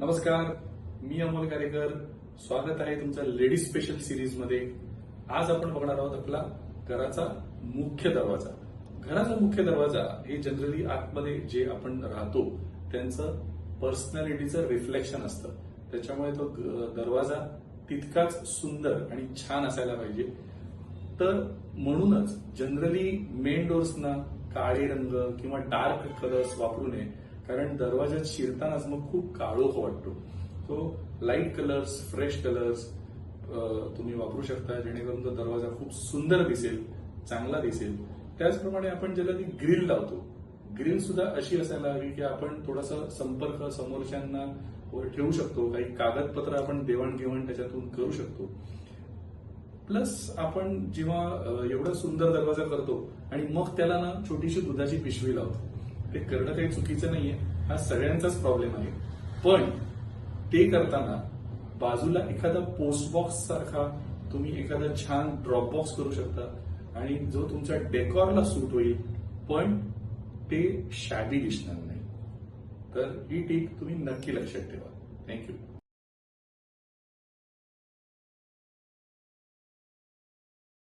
नमस्कार, मी अमोल कारेकर. स्वागत आहे तुमचं लेडीज स्पेशल सिरीज मध्ये. आज आपण बघणार आहोत आपला घराचा मुख्य दरवाजा. घराचा मुख्य दरवाजा हे जनरली आतमध्ये जे आपण राहतो त्यांचं पर्सनॅलिटीचं रिफ्लेक्शन असतं. त्याच्यामुळे तो दरवाजा तितकाच सुंदर आणि छान असायला पाहिजे. तर म्हणूनच जनरली मेन डोर्सना काळे रंग किंवा डार्क कलर्स वापरू नये, कारण दरवाजात शिरतानाच मग खूप काळोख वाटतो. So light colours, fresh colours तुम्ही वापरू शकता, जेणेकरून तो दरवाजा खूप सुंदर दिसेल, चांगला दिसेल. त्याचप्रमाणे आपण ज्याला ती ग्रिल लावतो, ग्रिल सुद्धा अशी असायला हवी की आपण थोडासा संपर्क समोरच्यांना ठेवू शकतो. काही कागदपत्र आपण देवाणघेवाण त्याच्यातून करू शकतो. प्लस आपण जेव्हा एवढा सुंदर दरवाजा करतो आणि मग त्याला ना छोटीशी दुधाची पिशवी लावतो, ते करणं काही चुकीचं नाहीये, हा सगळ्यांचाच प्रॉब्लेम आहे. पण ते करताना बाजूला एखादा पोस्ट बॉक्स सारखा तुम्ही एखादा छान ड्रॉप बॉक्स करू शकता आणि जो तुमच्या डेकॉरला सूट होईल, पण ते शॅबी दिसणार नाही. तर ही टीप तुम्ही नक्की लक्षात ठेवा. थँक्यू.